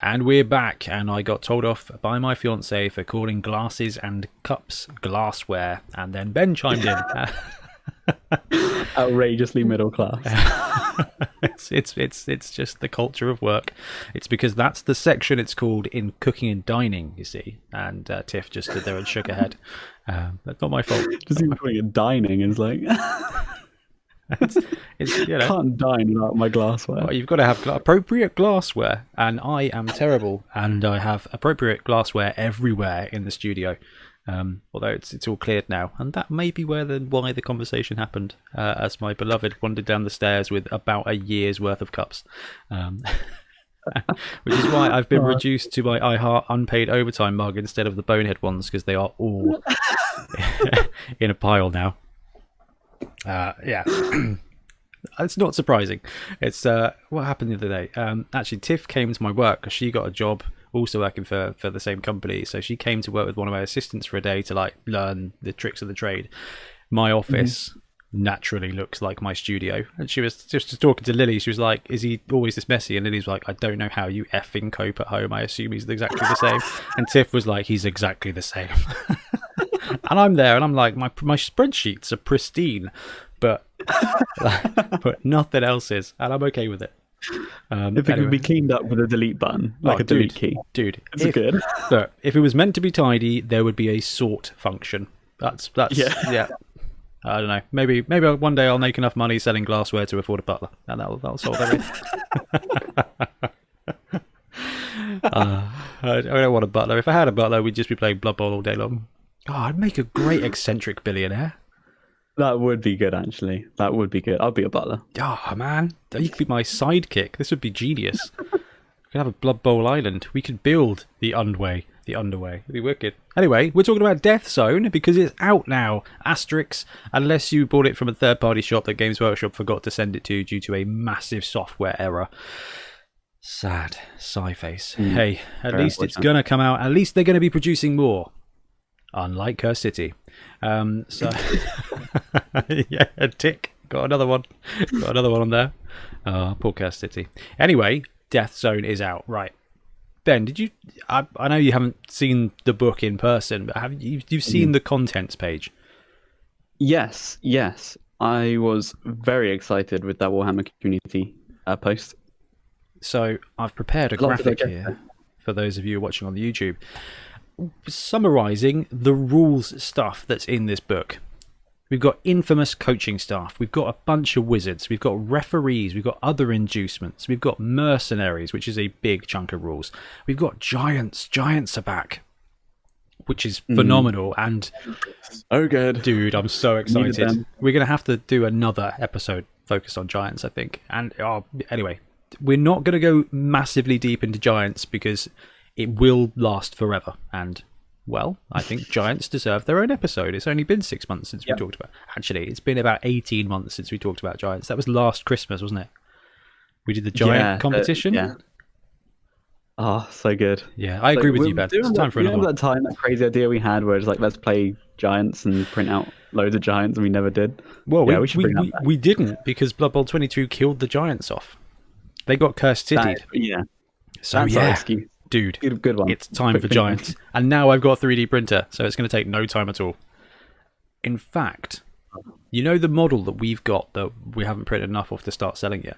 And we're back, and I got told off by my fiance for calling glasses and cups glassware, and then Ben chimed in. Outrageously middle class. It's just the culture of work. It's because that's the section it's called in cooking and dining, you see. And Tiff just stood there and shook her head. That's not my fault. Just even calling it dining is like... it's you know, can't dine without my glassware. Well, you've got to have appropriate glassware, and I am terrible, and I have appropriate glassware everywhere in the studio. Although it's all cleared now, and that may be why the conversation happened, as my beloved wandered down the stairs with about a year's worth of cups, which is why I've been reduced to my I Heart unpaid overtime mug instead of the Bonehead ones, because they are all in a pile now. Yeah. It's not surprising. It's what happened the other day. Actually, Tiff came to my work because she got a job also working for the same company. So she came to work with one of my assistants for a day to like learn the tricks of the trade. My office naturally looks like my studio. And she was just talking to Lily. She was like, is he always this messy? And Lily's like, I don't know how you effing cope at home. I assume he's exactly the same. And Tiff was like, he's exactly the same. And I'm there and I'm like, my spreadsheets are pristine, but nothing else is, and I'm okay with it. If it could be cleaned up with a delete button, like a delete key. Dude, it's good. Look, if it was meant to be tidy, there would be a sort function. That's yeah. I don't know. Maybe one day I'll make enough money selling glassware to afford a butler, and that'll solve everything. I don't want a butler. If I had a butler, we'd just be playing Blood Bowl all day long. Oh, I'd make a great eccentric billionaire. That would be good, actually. That would be good. I'd be a butler. Oh, man. You could be my sidekick. This would be genius. We could have a Blood Bowl island. We could build the underway. It'd be wicked. Anyway, we're talking about Death Zone because it's out now. Asterix, unless you bought it from a third-party shop that Games Workshop forgot to send it to due to a massive software error. Sad. Sigh face. Hey, at least it's going to come out. At least they're going to be producing more. Unlike Curse City. So yeah, a tick. Got another one on there. Poor Curse City. Anyway, Death Zone is out. Right. Ben, did you I know you haven't seen the book in person, but have you've seen the contents page? Yes. I was very excited with that Warhammer community post. So I've prepared a graphic here for those of you watching on the YouTube, summarizing the rules stuff that's in this book. We've got infamous coaching staff, we've got a bunch of wizards, we've got referees, we've got other inducements, we've got mercenaries, which is a big chunk of rules, we've got giants are back, which is phenomenal, and so good, dude, I'm so excited. We're gonna have to do another episode focused on giants, I think. And anyway, we're not gonna go massively deep into giants because it will last forever, and well, I think giants deserve their own episode. It's only been 6 months since we talked about. Actually, it's been about 18 months since we talked about giants. That was last Christmas, wasn't it? We did the giant competition. Yeah. Oh, so good. Yeah, I agree with you, Ben. It's time for another one. That time, that crazy idea we had where it's like, let's play giants and print out loads of giants, and we never did. Well, we didn't, because Blood Bowl 22 killed the giants off. They got Cursed City. Yeah. So that's yeah. Excuse. Dude, good one. It's time for giants. And now I've got a 3D printer, so it's going to take no time at all. In fact, you know the model that we've got that we haven't printed enough of to start selling yet?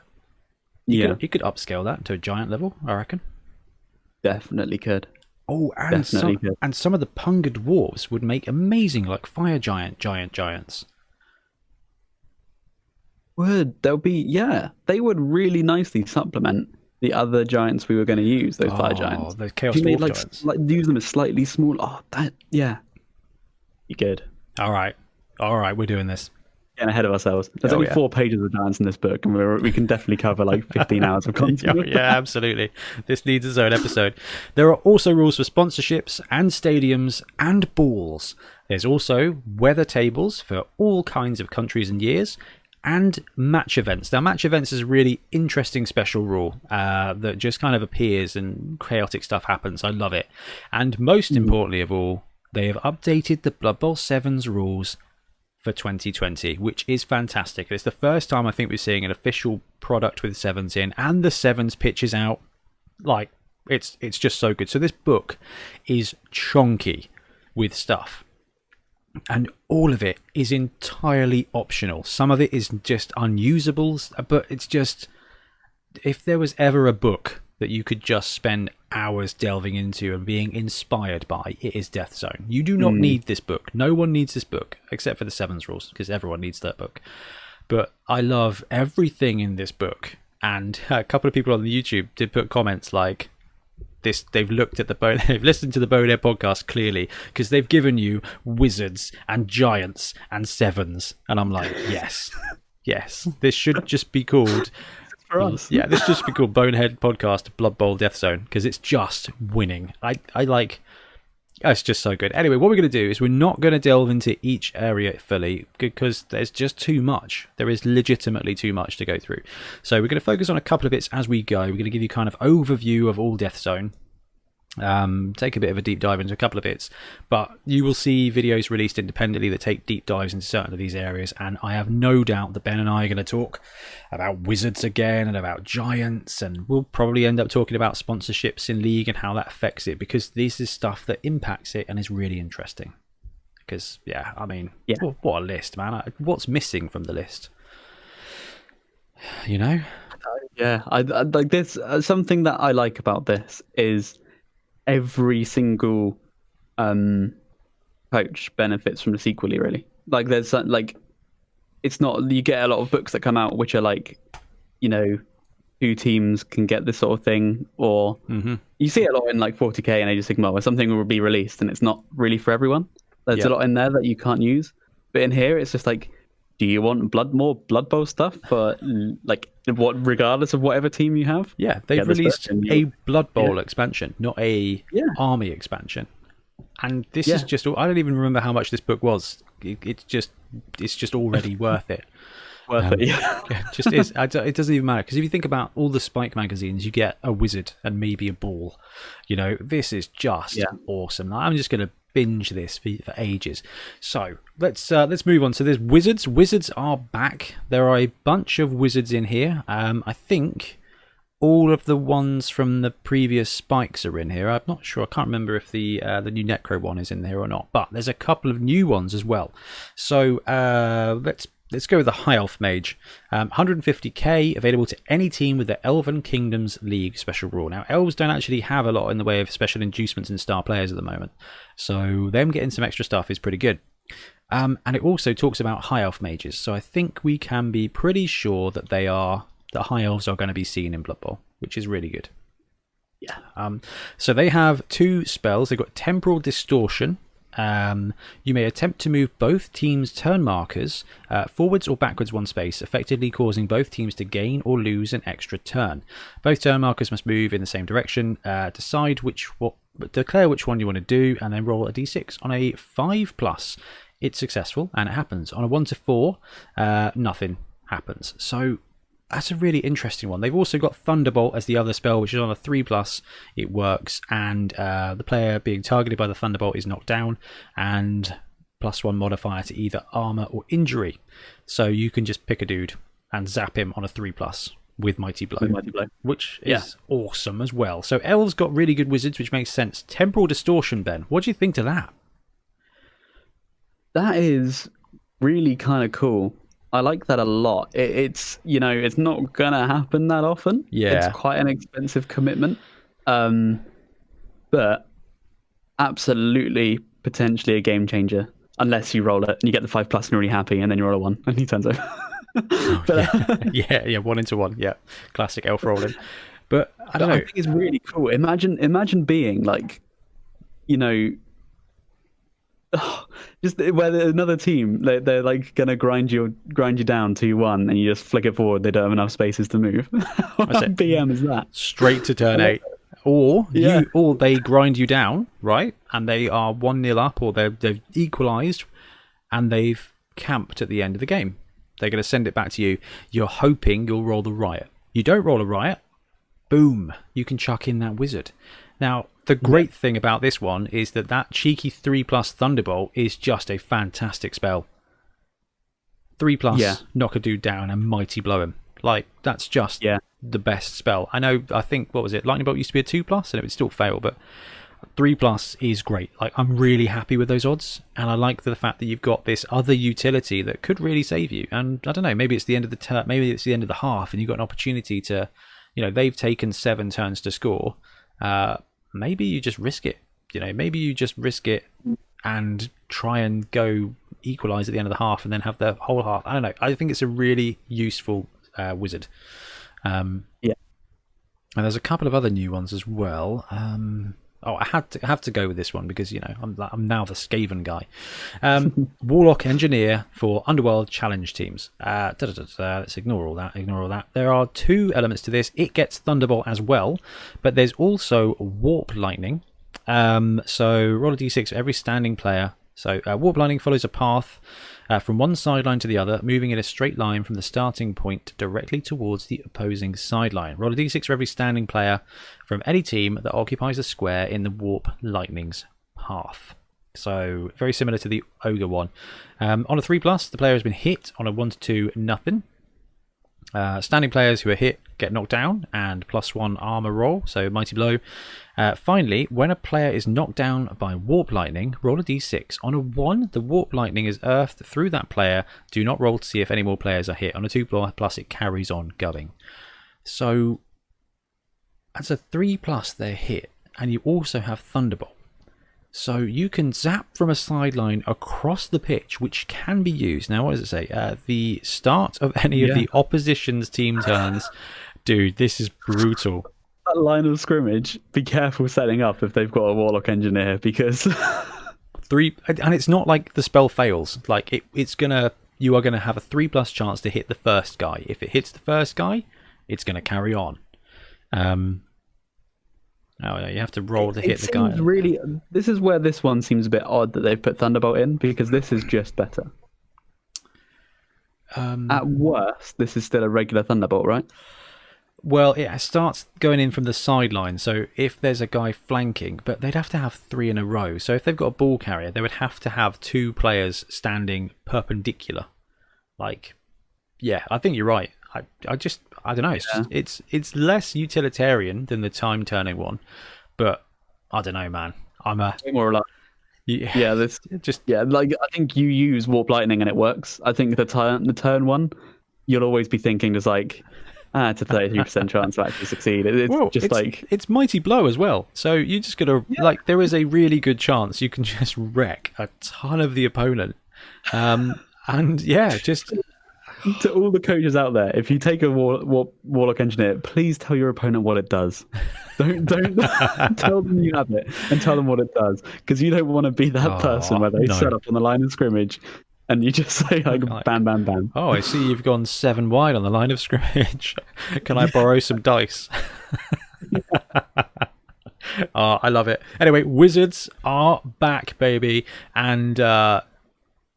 You could upscale that to a giant level, I reckon. Definitely could. Oh, and some of the Punga dwarves would make amazing, like fire giants. They would really nicely supplement the other giants we were going to use, those fire giants. Those Chaos Dwarf giants. Use them as slightly small. You good. All right, we're doing this. Getting ahead of ourselves. There's only 4 pages of giants in this book, and we can definitely cover like 15 hours of content. Yeah, absolutely. This needs its own episode. There are also rules for sponsorships and stadiums and balls. There's also weather tables for all kinds of countries and years, and match events. Now, match events is a really interesting special rule that just kind of appears and chaotic stuff happens. I love it. And most importantly of all, they have updated the Blood Bowl 7's rules for 2020, which is fantastic. It's the first time I think we're seeing an official product with 7s in, and the 7s pitch is out like It's just so good. So this book is chonky with stuff, and all of it is entirely optional. Some of it is just unusable, but it's just, if there was ever a book that you could just spend hours delving into and being inspired by, it is Death Zone. You do not need this book. No one needs this book except for the Sevens rules, because everyone needs that book. But I love everything in this book, and a couple of people on the YouTube did put comments like this. They've listened to the Bonehead podcast clearly, because they've given you wizards and giants and sevens, and I'm like, yes, this should just be called. For us. Yeah, this should just be called Bonehead Podcast Blood Bowl Death Zone, because it's just winning. I like. It's just so good. Anyway, what we're going to do is we're not going to delve into each area fully, because there's just too much. There is legitimately too much to go through. So we're going to focus on a couple of bits as we go. We're going to give you kind of overview of all Death Zone. Take a bit of a deep dive into a couple of bits, but you will see videos released independently that take deep dives into certain of these areas, and I have no doubt that Ben and I are going to talk about wizards again and about giants, and we'll probably end up talking about sponsorships in League and how that affects it, because this is stuff that impacts it and is really interesting. Because what a list, man. What's missing from the list, you know? Yeah, I like this. Something that I like about this is every single coach benefits from this equally, really. Like, there's like, it's not, you get a lot of books that come out which are like, you know, 2 teams can get this sort of thing, or you see it a lot in like 40k and Age of Sigmar, where something will be released and it's not really for everyone. There's a lot in there that you can't use, but in here it's just like, do you want more Blood Bowl stuff for like regardless of whatever team you have? Yeah, they've released a Blood Bowl expansion, not a army expansion. And this is just, I don't even remember how much this book was. It's just already worth it. It just is. It doesn't even matter, because if you think about all the Spike magazines, you get a wizard and maybe a ball. You know, this is just awesome. I'm just going to binge this for ages. So let's move on. So there's wizards. Wizards are back. There are a bunch of wizards in here. I think all of the ones from the previous spikes are in here. I'm not sure. I can't remember if the new Necro one is in here or not. But there's a couple of new ones as well. So let's go with the High Elf Mage. 150k, available to any team with the Elven Kingdoms League special rule. Now, elves don't actually have a lot in the way of special inducements and star players at the moment, so them getting some extra stuff is pretty good. And it also talks about High Elf Mages, so I think we can be pretty sure that High Elves are going to be seen in Blood Bowl, which is really good. Yeah. So they have 2 spells. They've got Temporal Distortion. You may attempt to move both teams' turn markers forwards or backwards 1 space, effectively causing both teams to gain or lose an extra turn. Both turn markers must move in the same direction. Declare which one you want to do, and then roll a d6. On a 5+, it's successful and it happens. On a 1 to 4, nothing happens. So that's a really interesting one. They've also got Thunderbolt as the other spell, which is on a 3+. It works, and the player being targeted by the Thunderbolt is knocked down, and +1 modifier to either armor or injury. So you can just pick a dude and zap him on a 3+ with Mighty Blow, which is awesome as well. So elves got really good wizards, which makes sense. Temporal Distortion, Ben. What do you think to that? That is really kind of cool. I like that a lot. It's it's not gonna happen that often. Yeah, it's quite an expensive commitment, but absolutely potentially a game changer. Unless you roll it and you get the 5+ and you're really happy, and then you roll a 1 and he turns over. Yeah, 1 into 1. Yeah, classic elf rolling. But I don't know. I think it's really cool. Imagine being like, just where another team, they're like gonna grind you down 2-1, and you just flick it forward. They don't have enough spaces to move. What BM is that? Straight to turn 8, or they grind you down, right? And they are 1-0 up, or they've equalised, and they've camped at the end of the game. They're going to send it back to you. You're hoping you'll roll the riot. You don't roll a riot, boom, you can chuck in that wizard. Now, the great thing about this one is that cheeky 3+ Thunderbolt is just a fantastic spell. 3+, knock a dude down and Mighty Blow him. Like, that's just the best spell. I think, what was it? Lightning Bolt used to be a 2+, and it would still fail, but 3+ is great. Like, I'm really happy with those odds, and I like the fact that you've got this other utility that could really save you. And I don't know, maybe it's the end of the turn, maybe it's the end of the half, and you've got an opportunity to, they've taken 7 turns to score. Maybe you just risk it. Maybe you just risk it and try and go equalize at the end of the half, and then have the whole half. I don't know. I think it's a really useful wizard. Yeah. And there's a couple of other new ones as well. I have to go with this one because I'm now the Skaven guy. Warlock Engineer for Underworld Challenge teams. Let's ignore all that. There are 2 elements to this. It gets Thunderbolt as well, but there's also Warp Lightning. So roll a d6 for every standing player. So Warp Lightning follows a path from one sideline to the other, moving in a straight line from the starting point directly towards the opposing sideline. Roll a d6 for every standing player from any team that occupies a square in the Warp Lightning's path. So very similar to the Ogre one. On a 3+, the player has been hit. On a 1-2, nothing. Standing players who are hit get knocked down and +1 armor roll, so Mighty Blow. Finally, when a player is knocked down by Warp Lightning, roll a d6. On a 1, the Warp Lightning is earthed through that player. Do not roll to see if any more players are hit. On a 2+, it carries on going. So, as a 3+, they're hit, and you also have Thunderbolt. So you can zap from a sideline across the pitch, which can be used. Now, what does it say? The start of any of the opposition's team turns. Dude, this is brutal. That line of scrimmage, be careful setting up if they've got a Warlock Engineer, because... And it's not like the spell fails. Like, you are going to have a 3+ chance to hit the first guy. If it hits the first guy, it's going to carry on. You have to roll to hit the guy. Really, this is where this one seems a bit odd that they've put Thunderbolt in, because this is just better. At worst, this is still a regular Thunderbolt, right? Well, it starts going in from the sideline, so if there's a guy flanking, but they'd have to have 3 in a row. So if they've got a ball carrier, they would have to have 2 players standing perpendicular. Like, yeah, I think you're right. I don't know. It's less utilitarian than the time turning one, but I don't know, man. I'm a more like I think you use Warp Lightning and it works. I think the turn one, you'll always be thinking there's like it's a 33% chance to actually succeed. It's Mighty Blow as well. So you just gotta there is a really good chance you can just wreck a ton of the opponent. Just. To all the coaches out there, if you take a Warlock Engineer, please tell your opponent what it does. Don't tell them you have it, and tell them what it does, because you don't want to be that person where they set up on the line of scrimmage and you just say like bam, bam, bam. Oh, I see you've gone 7 wide on the line of scrimmage. Can I borrow some dice? I love it. Anyway, Wizards are back, baby, and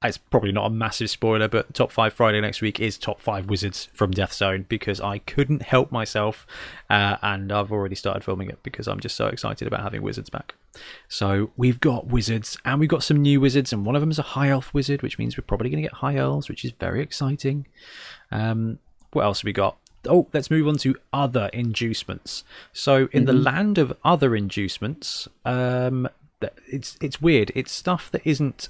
it's probably not a massive spoiler, but Top 5 Friday next week is Top 5 Wizards from Death Zone, because I couldn't help myself, and I've already started filming it because I'm just so excited about having Wizards back. So we've got Wizards, and we've got some new Wizards, and one of them is a High Elf Wizard, which means we're probably going to get High Elves, which is very exciting. What else have we got? Oh, let's move on to other inducements. So in the land of other inducements, it's weird. It's stuff that isn't...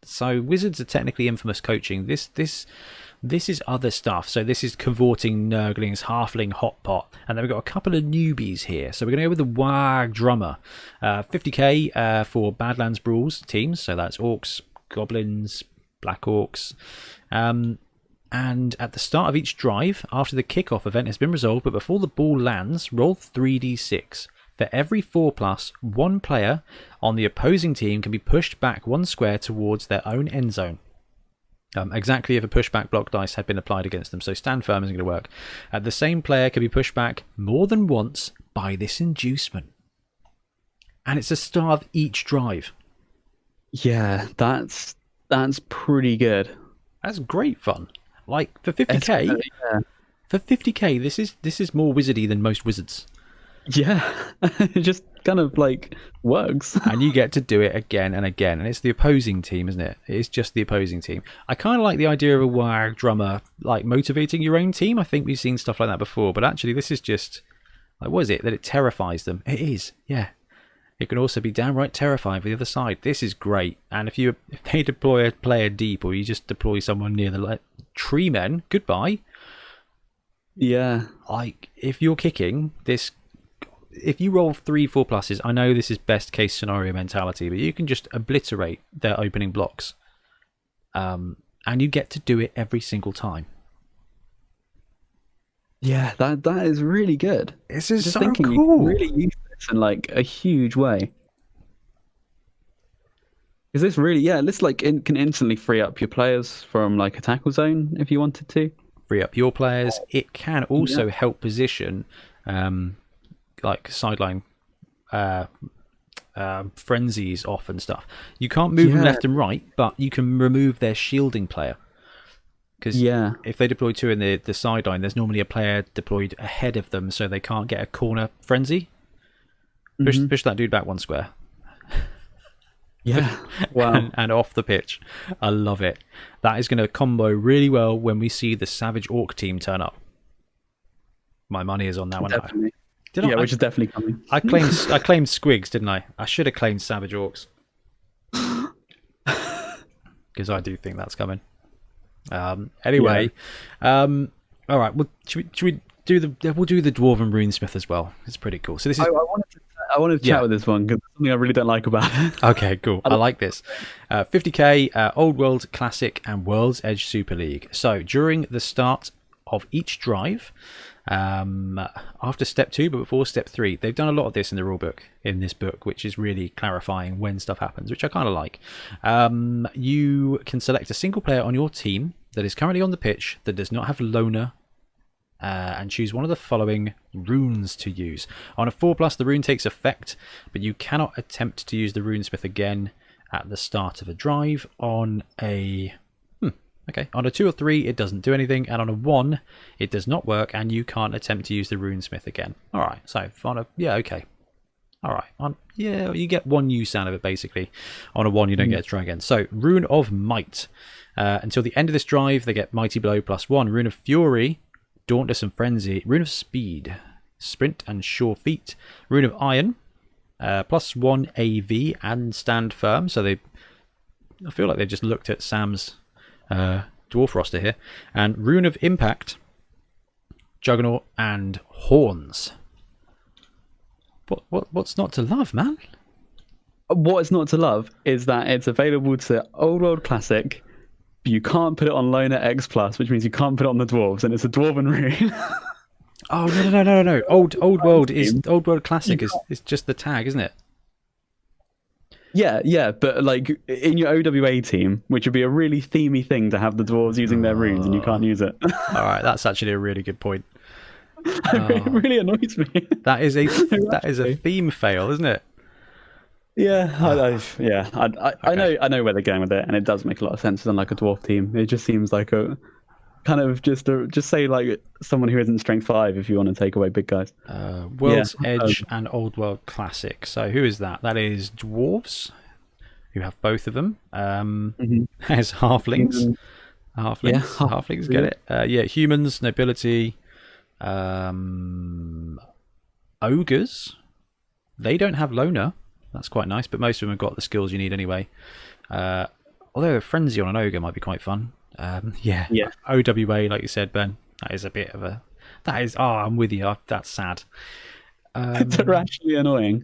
So Wizards are technically infamous coaching. This is other stuff. So this is cavorting Nurglings, Halfling, Hot Pot, and then we've got a couple of newbies here. So we're going to go with the Wag Drummer, 50k for Badlands Brawls teams. So that's Orcs, Goblins, Black Orcs, and at the start of each drive, after the kickoff event has been resolved, but before the ball lands, roll 3d6. For every 4+, one player on the opposing team can be pushed back 1 square towards their own end zone. Exactly if a pushback block dice had been applied against them, so stand firm isn't going to work. The same player can be pushed back more than once by this inducement. And it's the start of each drive. Yeah, that's pretty good. That's great fun. Like, for 50k, this is more wizardy than most Wizards. Yeah, it just kind of like works. And you get to do it again and again. And it's the opposing team, isn't it? It's just the opposing team. I kind of like the idea of a WAG drummer like motivating your own team. I think we've seen stuff like that before. But actually, this is just, like, what is it? That it terrifies them. It is, yeah. It can also be downright terrifying for the other side. This is great. And if they deploy a player deep, or you just deploy someone near the tree men, goodbye. Yeah. Like, if you're kicking this, if you roll 3-4 pluses, I know this is best case scenario mentality, but you can just obliterate their opening blocks. And you get to do it every single time. Yeah, that is really good. This is Just so thinking cool. you can really use this in like a huge way. Is this really? Yeah, this like can instantly free up your players from like a tackle zone if you wanted to. Free up your players. It can also help position, like sideline frenzies off and stuff. You can't move them left and right, but you can remove their shielding player. Because if they deploy two in the sideline, there's normally a player deployed ahead of them, so they can't get a corner frenzy. Push that dude back 1 square. Yeah, wow. and off the pitch. I love it. That is going to combo really well when we see the Savage Orc team turn up. My money is on that one. Definitely. Which is definitely coming. I claimed Squigs, didn't I? I should have claimed Savage Orcs. Because I do think that's coming. Anyway, all right. Well, should we do we'll do the Dwarven Runesmith as well. It's pretty cool. So this is. I wanted to chat with this one because there's something I really don't like about it. Okay, cool. I like this. 50k, Old World Classic, and World's Edge Super League. So during the start of each drive, after step 2 but before step 3, they've done a lot of this in the rulebook, in this book, which is really clarifying when stuff happens, which I kind of like. You can select a single player on your team that is currently on the pitch that does not have loner, and choose one of the following runes to use. On a 4+, the rune takes effect, but you cannot attempt to use the Runesmith again at the start of a drive. On a on a 2 or 3, it doesn't do anything, and on a 1, it does not work, and you can't attempt to use the Runesmith again. All right, so on a all right, you get 1 use out of it basically. On a 1, you don't get to try again. So Rune of Might. Until the end of this drive, they get Mighty Blow +1. Rune of Fury, Dauntless and Frenzy. Rune of Speed, Sprint and Sure Feet. Rune of Iron, +1 AV and Stand Firm. So I feel like they've just looked at Sam's dwarf roster here. And Rune of Impact, Juggernaut, and Horns. What's not to love, man? What is not to love is that it's available to Old World Classic. You can't put it on Loner X+, which means you can't put it on the dwarves, and it's a dwarven rune. Oh no! Old World Classic is just the tag, isn't it? Yeah, but like in your OWA team, which would be a really themey thing to have the dwarves using their runes, and you can't use it. All right, that's actually a really good point. It really annoys me. That is a theme fail, isn't it? Yeah, I know where they're going with it, and it does make a lot of sense. Than like a dwarf team, it just seems like a kind of just say like someone who isn't strength 5 if you want to take away big guys. World's Edge and Old World Classic. So who is that? That is dwarves, who have both of them. There's halflings. Halflings get it. Humans, nobility, ogres. They don't have loner. That's quite nice, but most of them have got the skills you need anyway. Although a frenzy on an ogre might be quite fun. OWA, like you said, Ben, that is a bit of a... That is... Oh, I'm with you. That's sad. It's actually annoying.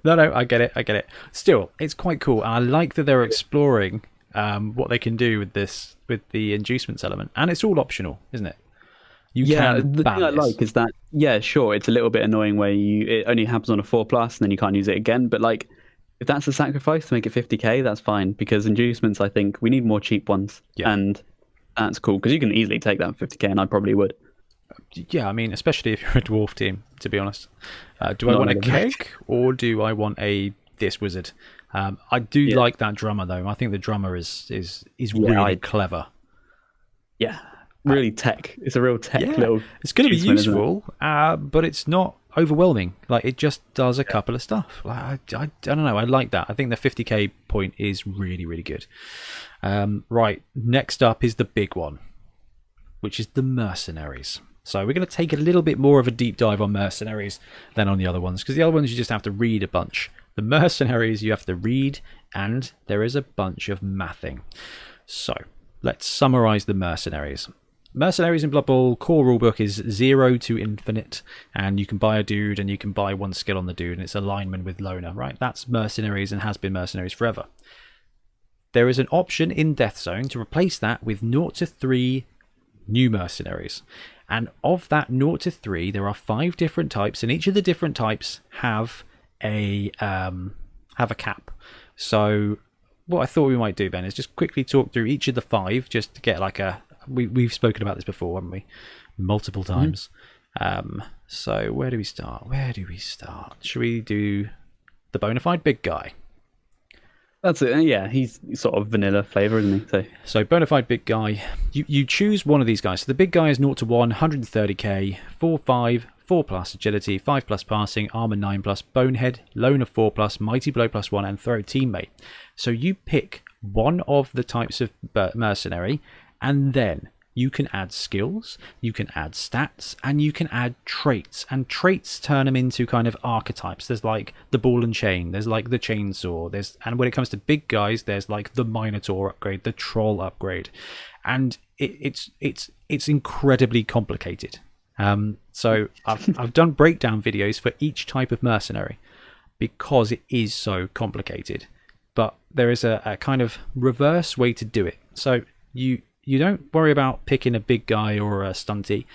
No, I get it. Still, it's quite cool. I like that they're exploring what they can do with this, with the inducements element. And it's all optional, isn't it? The thing I like is that, sure, it's a little bit annoying where it only happens on a 4+, and then you can't use it again. But like, if that's a sacrifice to make it 50k, that's fine. Because inducements, I think we need more cheap ones, and that's cool because you can easily take that 50k, and I probably would. Yeah, I mean, especially if you're a dwarf team. To be honest, do I want a keg or do I want this wizard? I do like that drummer though. I think the drummer is really clever. Yeah. Really tech. It's a real tech little. It's going to be useful, but it's not overwhelming. Like, it just does a couple of stuff. Like, I don't know. I like that. I think the 50k point is really, really good. Right, next up is the big one, which is the mercenaries. So we're going to take a little bit more of a deep dive on mercenaries than on the other ones, because the other ones you just have to read a bunch. The mercenaries you have to read, and there is a bunch of mathing. So let's summarize the mercenaries. Mercenaries in Blood Bowl core rulebook is 0 to infinite, and you can buy a dude and you can buy one skill on the dude, and it's a lineman with loner, right? That's mercenaries and has been mercenaries forever. There is an option in Death Zone to replace that with 0 to 3 new mercenaries. And of that 0 to 3, there are 5 different types, and each of the different types have a cap. So what I thought we might do, Ben, is just quickly talk through each of the 5, just to get like we've spoken about this before, haven't we? Multiple times. So where do we start? Should we do the Bonehead big guy? That's it. Yeah, he's sort of vanilla flavor, isn't he? So Bonehead big guy, you choose one of these guys. So the big guy is 0 to 1, 130k, 4/5, 4+ agility, 5+ passing, armor 9+, bonehead, loner 4+, mighty blow +1, and throw teammate. So you pick one of the types of mercenary, and then you can add skills, you can add stats, and you can add traits. And traits turn them into kind of archetypes. There's like the ball and chain, there's like the chainsaw, and when it comes to big guys, there's like the minotaur upgrade, the troll upgrade, and it's incredibly complicated. So I've done breakdown videos for each type of mercenary because it is so complicated. But there is a kind of reverse way to do it. So you don't worry about picking a big guy or a stunty.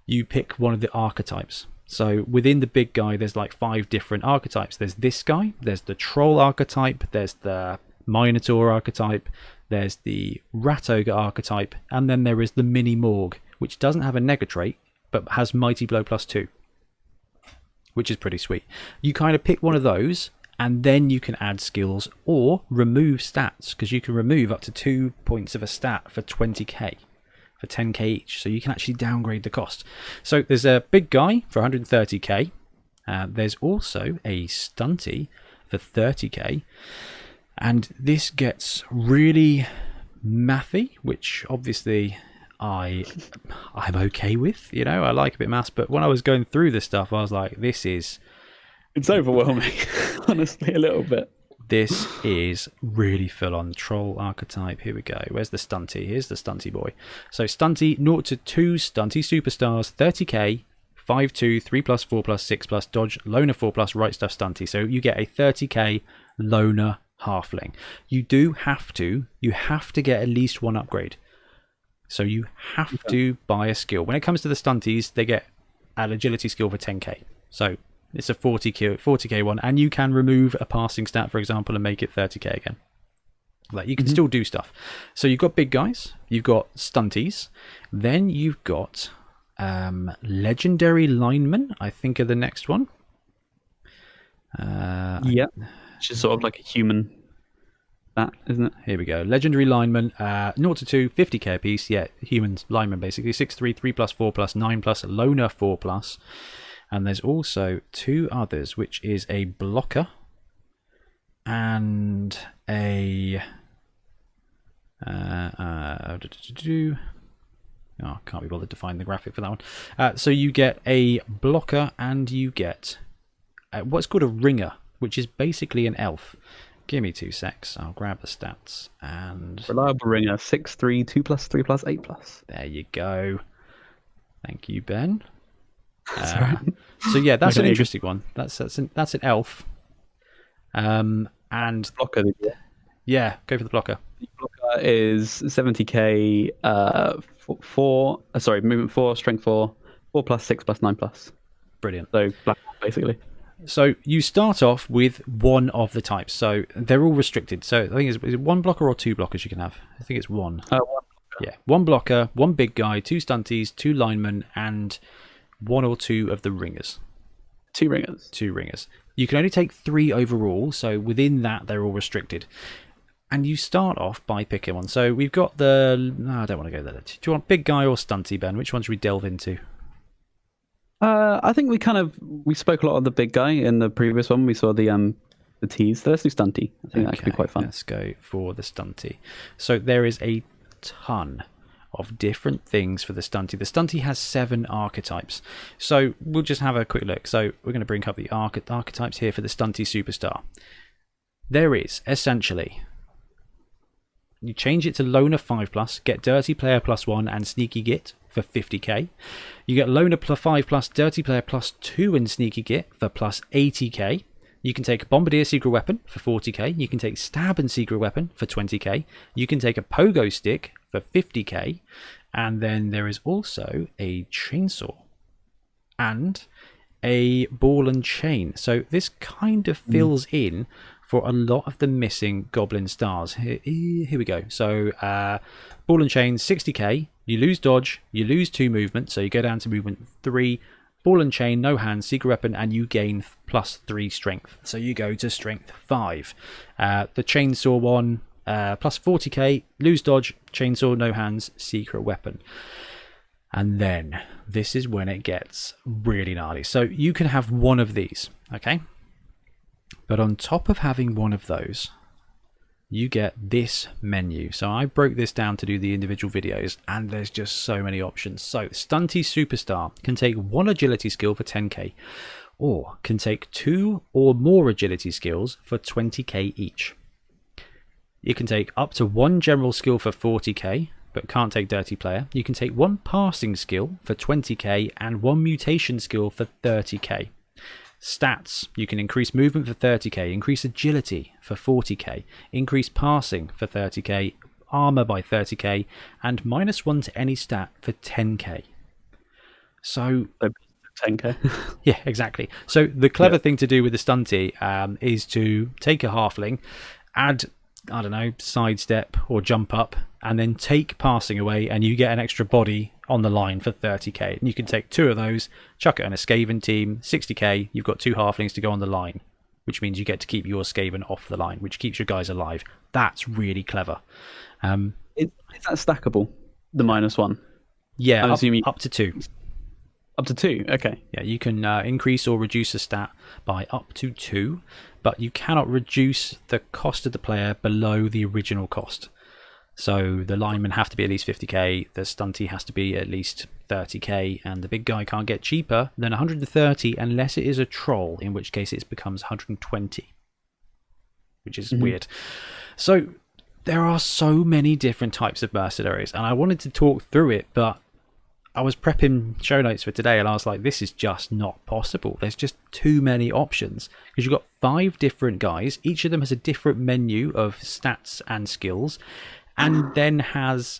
You pick one of the archetypes. So within the big guy, there's like 5 different archetypes. There's this guy, there's the troll archetype, there's the minotaur archetype, there's the rat ogre archetype, and then there is the mini morg, which doesn't have a negatrait, but has mighty blow +2, which is pretty sweet. You kind of pick one of those, and then you can add skills or remove stats, because you can remove up to 2 points of a stat for 20k, for 10k each. So you can actually downgrade the cost. So there's a big guy for 130k. There's also a stunty for 30k. And this gets really mathy, which obviously I'm okay with. You know, I like a bit of maths, but when I was going through this stuff, I was like, it's overwhelming, honestly, a little bit. This is really full on. Troll archetype. Here we go. Where's the stunty? Here's the stunty boy. So stunty, 0 to 2 stunty superstars, 30k, 5/2, 3+, 4+, 6+, dodge, loner 4+, right stuff stunty. So you get a 30k loner halfling. You have to get at least one upgrade. So you have to buy a skill. When it comes to the stunties, they get an agility skill for 10k. So it's a 40k one, and you can remove a passing stat, for example, and make it 30k again. Like, you can still do stuff. So you've got big guys, you've got stunties, then you've got legendary linemen, I think, are the next one. Yeah, which is sort of like a human, that isn't it? Here we go. Legendary lineman, 0 to 2, 50k a piece. Yeah, human lineman basically. 6/3, 3+, 4+, 9+, loner 4+. And there's also 2 others, which is a blocker and a can't be bothered to find the graphic for that one. So you get a blocker and you get what's called a ringer, which is basically an elf. Give me 2 secs. I'll grab the stats and reliable ringer, 6/3, 2+, 3+, 8+. There you go. Thank you, Ben. Right. So yeah, that's an interesting one. That's an elf. And blocker. Yeah, go for the blocker. The blocker is 70k, movement 4, strength 4, 4+, 6+, 9+. Brilliant. So black, basically. So you start off with one of the types. So they're all restricted. So I think is it 1 blocker or 2 blockers you can have? I think it's 1. 1. Yeah, 1 blocker, 1 big guy, 2 stunties, 2 linemen, and 1 or 2 of the ringers. 2 ringers. 2 ringers. You can only take 3 overall, so within that they're all restricted. And you start off by picking one. So we've got I don't want to go there. Do you want big guy or stunty, Ben? Which one should we delve into? I think we spoke a lot of the big guy in the previous one. We saw the tease. So let's do Stunty. I think that could be quite fun. Let's go for the Stunty. So there is a ton of different things for the Stunty. The Stunty has 7 archetypes. So we'll just have a quick look. So we're going to bring up the archetypes here for the Stunty Superstar. There is essentially, you change it to Loner 5+, get Dirty Player +1 and Sneaky Git for 50k. You get Loner 5+, Dirty Player +2 and Sneaky Git for +80k. You can take a Bombardier Secret Weapon for 40k. You can take Stab and Secret Weapon for 20k. You can take a Pogo Stick for 50k. And then there is also a Chainsaw and a Ball and Chain. So this kind of fills in for a lot of the missing Goblin stars. Here we go. So Ball and Chain, 60k. You lose dodge, you lose 2 movement, so you go down to movement 3. Ball and Chain, no hands, secret weapon, and you gain +3 strength. So you go to strength 5. The Chainsaw one, plus 40k, lose dodge, chainsaw, no hands, secret weapon. And then this is when it gets really gnarly. So you can have one of these, okay? But on top of having one of those, you get this menu. So I broke this down to do the individual videos, and there's just so many options. So Stunty Superstar can take 1 agility skill for 10k, or can take 2 or more agility skills for 20k each. You can take up to 1 general skill for 40k, but can't take Dirty Player. You can take 1 passing skill for 20k and 1 mutation skill for 30k. Stats, you can increase movement for 30k, increase agility for 40k, increase passing for 30k, armor by 30k, and -1 to any stat for 10k. So 10k. yeah, exactly. So the clever thing to do with the Stunty is to take a halfling, add, I don't know, sidestep or jump up, and then take passing away, and you get an extra body on the line for 30k. And you can take 2 of those, chuck it on a Skaven team, 60k, you've got 2 halflings to go on the line, which means you get to keep your Skaven off the line, which keeps your guys alive. That's really clever. Is that stackable, the -1? Yeah, I'm assuming up to 2. Up to 2, okay. Yeah, you can increase or reduce a stat by up to 2, but you cannot reduce the cost of the player below the original cost. So the linemen have to be at least 50k, the Stunty has to be at least 30k, and the big guy can't get cheaper than 130 unless it is a troll, in which case it becomes 120, which is weird. So there are so many different types of mercenaries, and I wanted to talk through it, but I was prepping show notes for today, and I was like, this is just not possible. There's just too many options, because you've got 5 different guys. Each of them has a different menu of stats and skills, and then has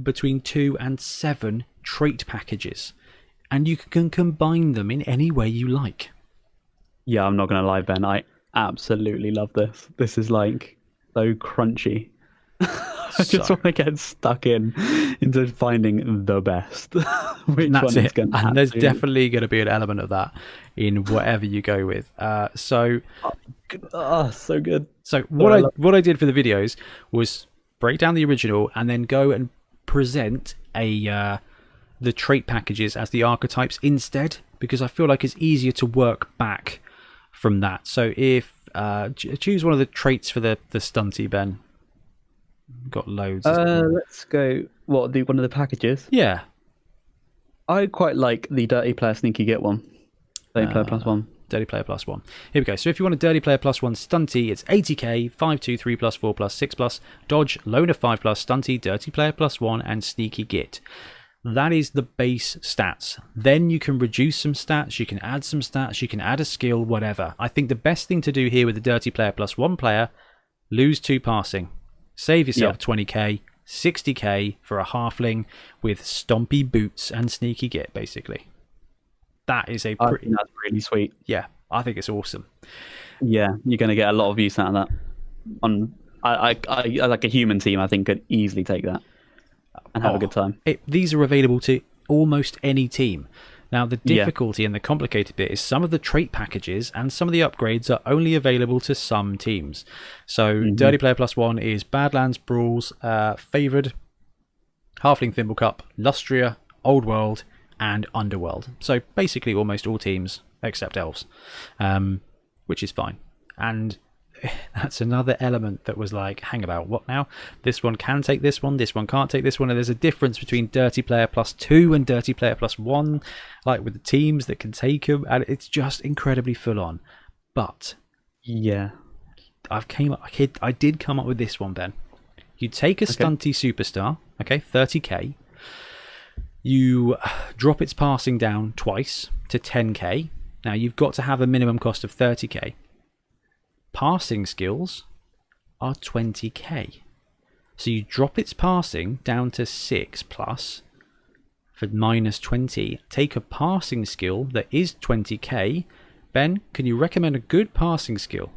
between 2 and 7 trait packages, and you can combine them in any way you like. Yeah, I'm not going to lie, Ben. I absolutely love this. This is like so crunchy. I just want to get stuck into finding the best. Which that's one it. And there's definitely going to be an element of that in whatever you go with. So good. So what I did for the videos was break down the original and then go and present the trait packages as the archetypes instead, because I feel like it's easier to work back from that. So if choose one of the traits for the Stunty, Ben. Got loads. Let's go. What, one of the packages? Yeah. I quite like the Dirty Player Sneaky Git one. Dirty Player +1. Dirty Player +1. Here we go. So if you want a Dirty Player +1 Stunty, it's 80k, 5, 2, 3 +, 4 +, 6 +, Dodge, Loner 5 +, Stunty, Dirty Player +1, and Sneaky Git. That is the base stats. Then you can reduce some stats, you can add some stats, you can add a skill, whatever. I think the best thing to do here with the Dirty Player +1 player, lose 2 passing. Save yourself 20k, 60k for a halfling with stompy boots and Sneaky Git, basically. That is a pretty... that's really sweet. Yeah, I think it's awesome. Yeah, you're going to get a lot of use out of that. I like a human team, I think, could easily take that and have a good time. These are available to almost any team. Now, the difficulty and the complicated bit is some of the trait packages and some of the upgrades are only available to some teams. So, Dirty Player +1 is Badlands, Brawls, Favoured, Halfling Thimble Cup, Lustria, Old World, and Underworld. So basically almost all teams except elves, which is fine. And that's another element that was like, hang about, what now? This one can take this one can't take this one, and there's a difference between Dirty Player +2 and Dirty Player +1, like with the teams that can take them, and it's just incredibly full on. But yeah, I did come up with this one, Ben. You take a stunty superstar, okay, 30k. You drop its passing down twice to 10k. Now you've got to have a minimum cost of 30k. Passing skills are 20k. So you drop its passing down to 6+ for -20. Take a passing skill that is 20k. Ben, can you recommend a good passing skill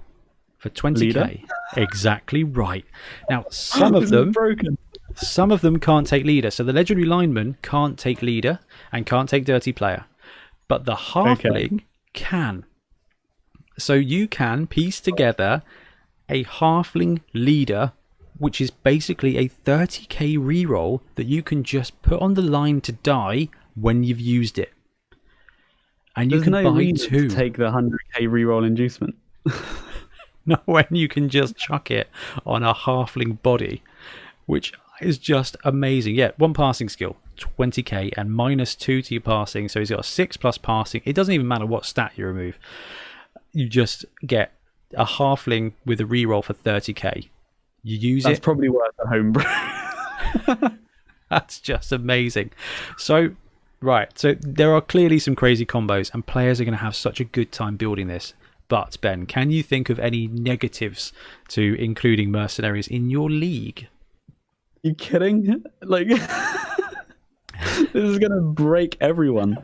for 20k? Leader? Exactly right. Now, some of them can't take leader. So the legendary lineman can't take leader and can't take dirty player. But the halfling can. So you can piece together a halfling leader, which is basically a 30k reroll that you can just put on the line to die when you've used it. And you can buy two. To take the 100k reroll inducement. No, when you can just chuck it on a halfling body, which is just amazing. Yeah, one passing skill, 20k, and -2 to your passing. So he's got a 6+ passing. It doesn't even matter what stat you remove. You just get a halfling with a reroll for 30k. You use That's probably worth a homebrew. That's just amazing. So, right. So there are clearly some crazy combos, and players are going to have such a good time building this. But, Ben, can you think of any negatives to including mercenaries in your league? You kidding? Like, this is going to break everyone.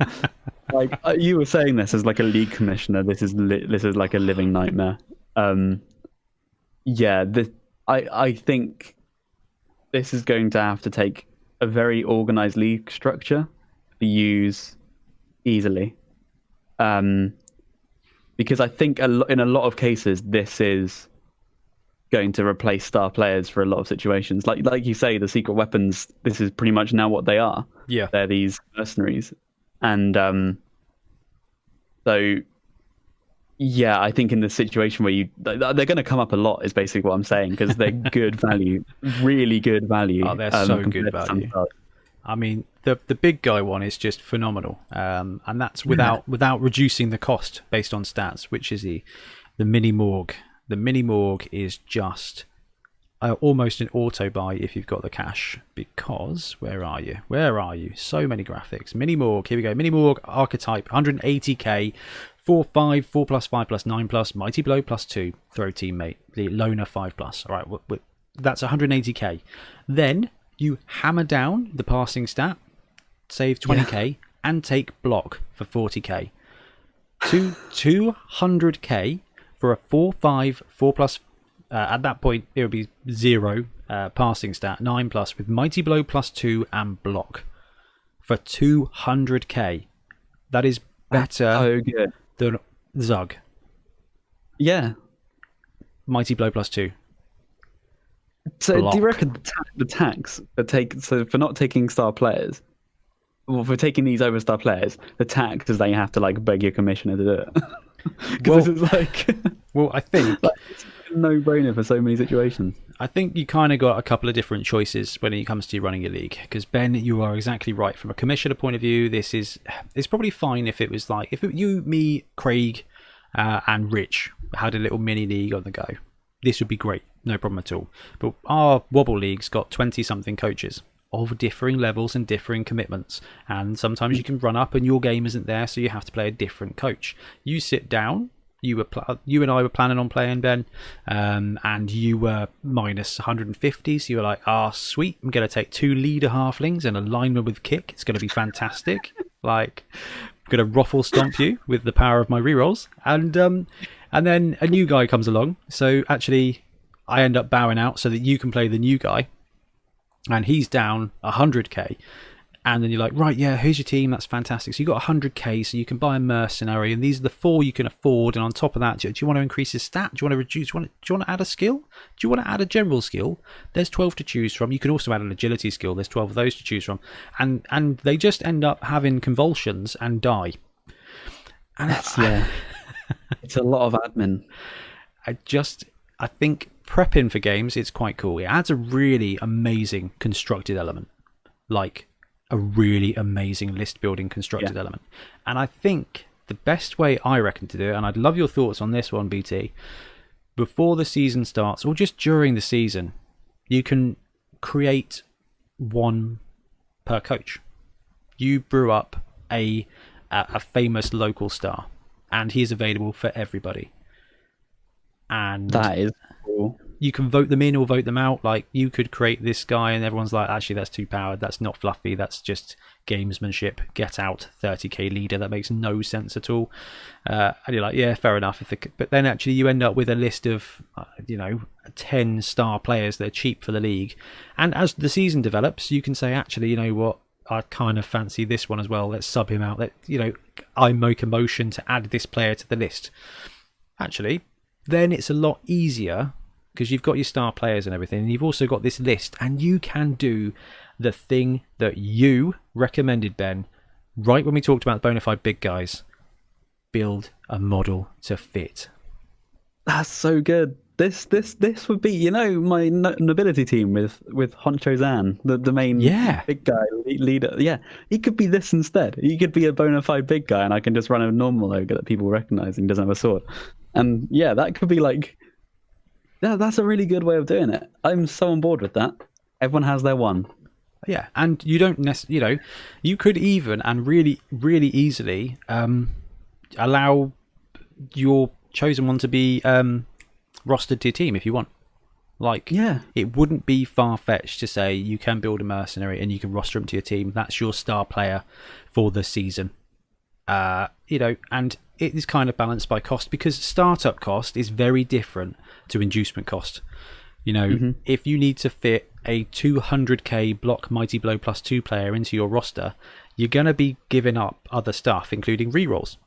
Like, you were saying this as like a league commissioner. This is like a living nightmare. Yeah, I think this is going to have to take a very organized league structure to use easily. Because I think in a lot of cases, this is going to replace star players for a lot of situations. Like you say, the secret weapons, this is pretty much now what they are. Yeah. They're these mercenaries. And so, yeah, I think in the situation where they're going to come up a lot is basically what I'm saying, because they're good value, really good value. Oh, they're so good value. I mean, the big guy one is just phenomenal, and that's without reducing the cost based on stats, which is the mini morgue. The mini morgue is just almost an auto buy if you've got the cash, because where are you? So many graphics. Mini morgue, here we go. Mini morgue archetype, 180k, 4/5, 4+5 +9+, mighty blow +2, throw teammate, the loner 5+. All right, that's 180k. Then you hammer down the passing stat, save 20k, and take block for 40k. 200k for a 4/5, 4+. At that point, it would be 0 passing stat, 9+ with mighty blow +2 and block for 200k. That is better than Zug. Yeah. Mighty blow +2. So block. do you reckon the tax for not taking star players, or for taking these over star players, the tax is that you have to like beg your commissioner to do it? Because this is like, well, I think it's a no-brainer for so many situations. I think you kind of got a couple of different choices when it comes to running your league. Because Ben, you are exactly right. From a commissioner point of view, it's probably fine if it was like you, me, Craig, and Rich had a little mini league on the go. This would be great, no problem at all. But our Wobble League's got 20-something coaches of differing levels and differing commitments, and sometimes you can run up and your game isn't there, so you have to play a different coach. You sit down. You and I were planning on playing, Ben, and you were minus 150, so you were like, sweet, I'm going to take 2 leader halflings and a lineman with kick. It's going to be fantastic. Like, I'm going to ruffle stomp you with the power of my rerolls. And then a new guy comes along, so actually I end up bowing out so that you can play the new guy, and he's down 100k. And then you're like, right, yeah, here's your team. That's fantastic. So you got 100k, so you can buy a mercenary, and these are the 4 you can afford. And on top of that, do you want to increase his stat? Do you want to reduce? Do you want to add a skill? Do you want to add a general skill? There's 12 to choose from. You can also add an agility skill. There's 12 of those to choose from, and they just end up having convulsions and die. And it's a lot of admin. I think prepping for games, it's quite cool. It adds a really amazing constructed element, like a really amazing list building constructed element. And I think the best way I reckon to do it, and I'd love your thoughts on this one, BT, before the season starts or just during the season, you can create one per coach. You brew up a famous local star, and he is available for everybody. And that is cool. You can vote them in or vote them out. Like, you could create this guy and everyone's like, actually, that's too powered. That's not fluffy. That's just gamesmanship. Get out, 30k leader. That makes no sense at all. And you're like, yeah, fair enough. But then actually you end up with a list of, 10 star players that are cheap for the league. And as the season develops, you can say, actually, you know what? I kind of fancy this one as well. Let's sub him out. I make a motion to add this player to the list. Actually, then it's a lot easier because you've got your star players and everything, and you've also got this list, and you can do the thing that you recommended, Ben, right when we talked about the Bonehead big guys. Build a model to fit. That's so good. This would be, my nobility team with Honcho Zan, the main big guy leader. Yeah, he could be this instead. He could be a bona fide big guy, and I can just run a normal ogre that people recognize and doesn't have a sword. And yeah, that could be like, that's a really good way of doing it. I'm so on board with that. Everyone has their one. Yeah, and you don't necessarily, you could even and really, really easily allow your chosen one to be rostered to your team if you want. It wouldn't be far-fetched to say you can build a mercenary and you can roster him to your team. That's your star player for the season. And it is kind of balanced by cost, because startup cost is very different to inducement cost. If you need to fit a 200k block Mighty Blow +2 player into your roster, you're going to be giving up other stuff, including rerolls.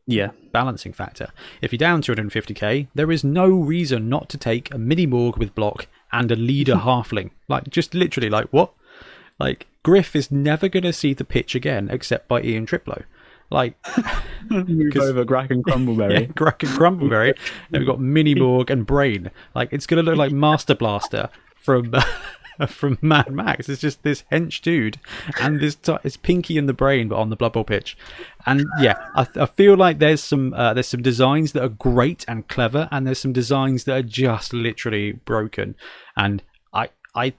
Yeah. Balancing factor. If you're down 250k, there is no reason not to take a mini Morg with block and a leader halfling. Just literally, what? Griff is never going to see the pitch again except by Ian Triplo. Move over Grack and Crumbleberry. Yeah, Grack and Crumbleberry. Then we've got Mini Morg and Brain. It's going to look like Master Blaster from Mad Max. It's just this hench dude, and it's Pinky and the Brain, but on the Blood Bowl pitch. And yeah, I feel like there's some designs that are great and clever, and there's some designs that are just literally broken. And I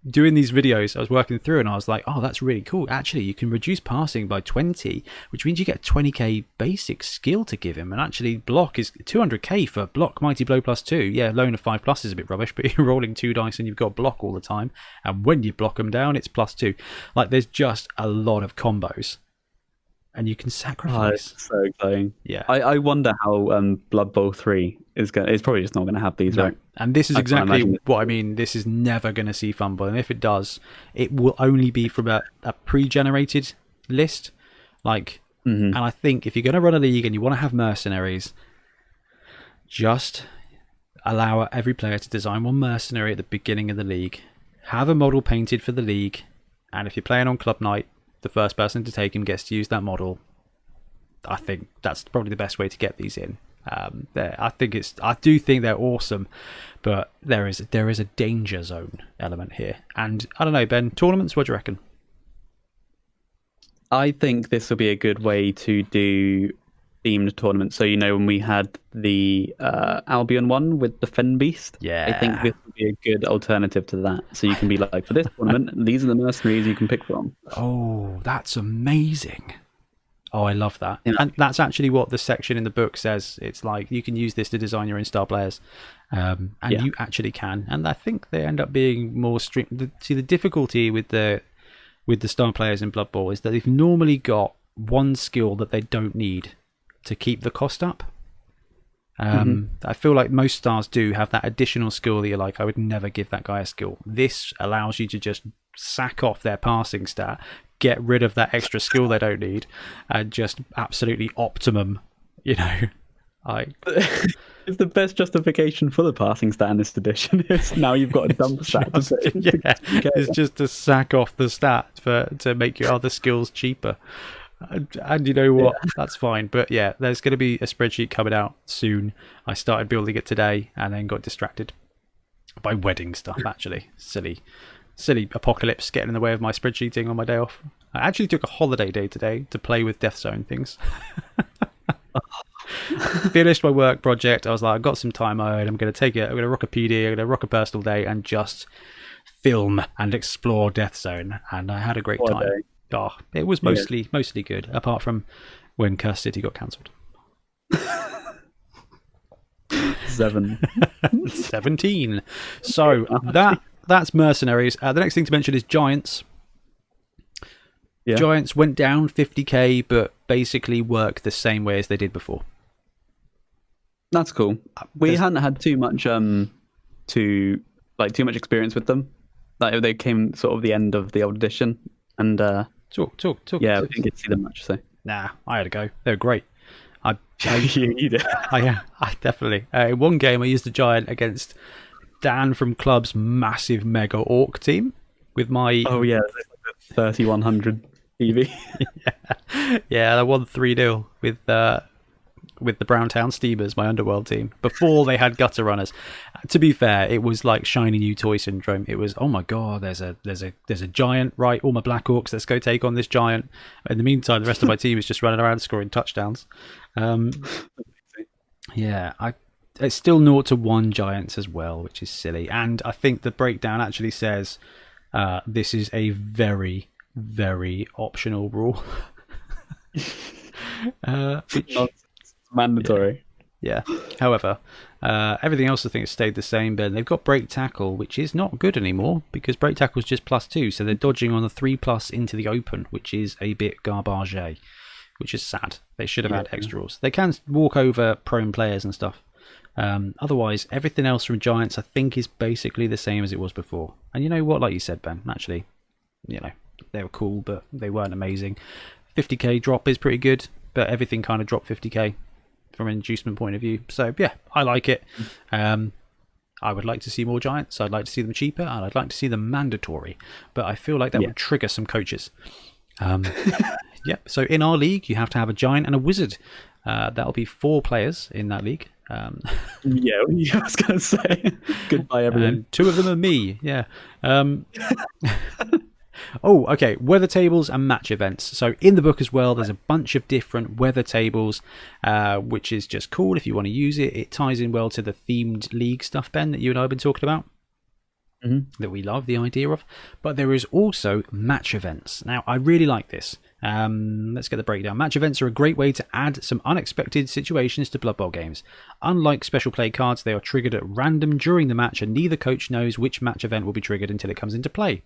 doing these videos, I was working through and I was like, oh, that's really cool. Actually, you can reduce passing by 20, which means you get 20k basic skill to give him. And actually, block is 200k for block Mighty Blow +2. Yeah, loan of 5+ is a bit rubbish, but you're rolling 2 dice and you've got block all the time. And when you block them down, it's +2. There's just a lot of combos. And you can sacrifice. It's so exciting. Yeah. I wonder how Blood Bowl 3 is going. It's probably just not going to have these, right? And this is exactly what I mean. This is never going to see Fun Bowl. And if it does, it will only be from a pre-generated list. And I think if you're going to run a league and you want to have mercenaries, just allow every player to design one mercenary at the beginning of the league. Have a model painted for the league. And if you're playing on Club Night, the first person to take him gets to use that model. I think that's probably the best way to get these in. I do think they're awesome, but there is a danger zone element here. And I don't know, Ben, tournaments, what do you reckon? I think this will be a good way to do themed tournaments. So when we had the Albion one with the Fen Beast, I think this would be a good alternative to that. So you can be like, for this tournament, these are the mercenaries you can pick from. Oh, that's amazing. Oh, I love that. And that's actually what the section in the book says. It's like, you can use this to design your own star players. You actually can. And I think they end up being more strict. See, the difficulty with the star players in Blood Bowl is that they've normally got one skill that they don't need to keep the cost up. I feel like most stars do have that additional skill that you're like, I would never give that guy a skill. This allows you to just sack off their passing stat, get rid of that extra skill they don't need, and just absolutely optimum, It's the best justification for the passing stat in this edition. Is now you've got a dump stat. It's just to sack off the stat to make your other skills cheaper. And you know what? Yeah. That's fine. But yeah, there's going to be a spreadsheet coming out soon. I started building it today and then got distracted by wedding stuff, actually. Silly apocalypse getting in the way of my spreadsheeting on my day off. I actually took a holiday day today to play with Death Zone things. Finished my work project. I was like, I've got some time. I'm going to take it. I'm going to rock a PD. I'm going to rock a personal day and just film and explore Death Zone. And I had a great time. Oh, it was mostly good, apart from when Curse City got cancelled. 17. So that's Mercenaries. The next thing to mention is Giants. Yeah. Giants went down 50k, but basically work the same way as they did before. That's cool. We hadn't had too much experience with them. Like they came sort of the end of the old edition, and talk. Yeah, we didn't get to see them much. So nah, I had to go. They were great. You did. I definitely. In one game, I used a giant against Dan from Club's massive mega orc team with my 3100 EV. yeah, I won 3-0 with the Browntown Steamers, my Underworld team, before they had gutter runners. To be fair, it was like shiny new toy syndrome. It was, oh my god, there's a giant, right? All my Black Orcs, let's go take on this giant. In the meantime, the rest of my team is just running around scoring touchdowns. It's still 0-1 giants as well, which is silly. And I think the breakdown actually says this is a very, very optional rule. Which mandatory. Yeah. However, everything else I think has stayed the same, but they've got break tackle, which is not good anymore because break tackle is just +2, so they're dodging on the 3+ into the open, which is a bit garbage, which is sad. They should have had extra rules. They can walk over prone players and stuff. Otherwise, everything else from Giants I think is basically the same as it was before. And you know what, like you said, Ben, actually, they were cool, but they weren't amazing. 50k drop is pretty good, but everything kind of dropped 50k from an inducement point of view. So yeah, I like it. I would like to see more Giants. I'd like to see them cheaper, and I'd like to see them mandatory. But I feel like that would trigger some coaches. So in our league, you have to have a Giant and a Wizard. That'll be 4 players in that league. I was going to say goodbye, everyone. 2 of them are me. Yeah. Oh, okay. Weather tables and match events. So in the book as well, there's a bunch of different weather tables, which is just cool if you want to use it. It ties in well to the themed league stuff, Ben, that you and I have been talking about. That we love the idea of. But there is also match events. Now, I really like this. Let's get the breakdown. Match events are a great way to add some unexpected situations to Blood Bowl games. Unlike special play cards, they are triggered at random during the match, and neither coach knows which match event will be triggered until it comes into play.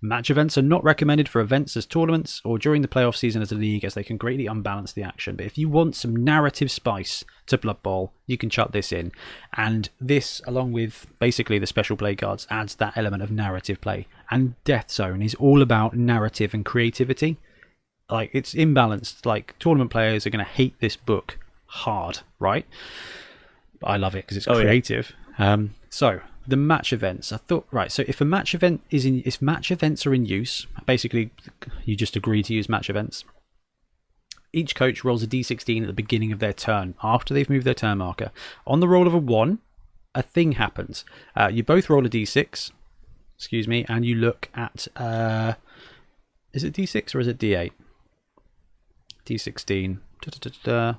Match events are not recommended for events as tournaments or during the playoff season as a league, as they can greatly unbalance the action. But if you want some narrative spice to Blood Bowl, you can chuck this in. And this, along with basically the special play cards, adds that element of narrative play. And Death Zone is all about narrative and creativity. Like, it's imbalanced. Like, tournament players are going to hate this book hard, right? But I love it because it's creative. So the match events. I thought, right. So if a match event if match events are in use, basically you just agree to use match events. Each coach rolls a d16 at the beginning of their turn after they've moved their turn marker. On the roll of a 1, a thing happens. You both roll a d6. Excuse me, and you look at. Is it d6 or is it d8? D16. It's a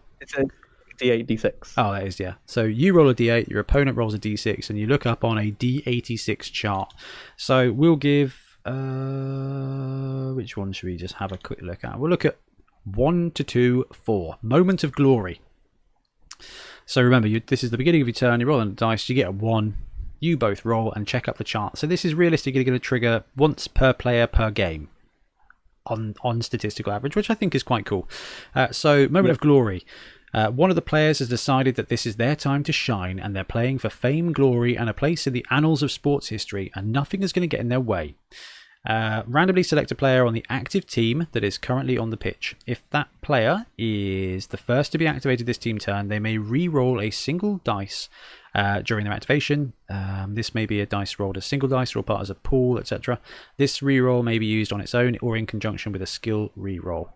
D8, D6. Oh, that is, yeah. So you roll a D8, your opponent rolls a D6, and you look up on a D86 chart. So we'll give... which one should we just have a quick look at? We'll look at 1 to 2, 4. Moment of Glory. So remember, this is the beginning of your turn. You're rolling the dice. You get a 1. You both roll and check up the chart. So this is realistically going to trigger once per player per game. On statistical average, which I think is quite cool. So, Moment of Glory. One of the players has decided that this is their time to shine, and they're playing for fame, glory, and a place in the annals of sports history, and nothing is going to get in their way. Randomly select a player on the active team that is currently on the pitch. If that player is the first to be activated this team turn, they may re-roll a single dice during their activation. This may be a dice rolled as single dice or part as a pool, etc. This re-roll may be used on its own or in conjunction with a skill re-roll.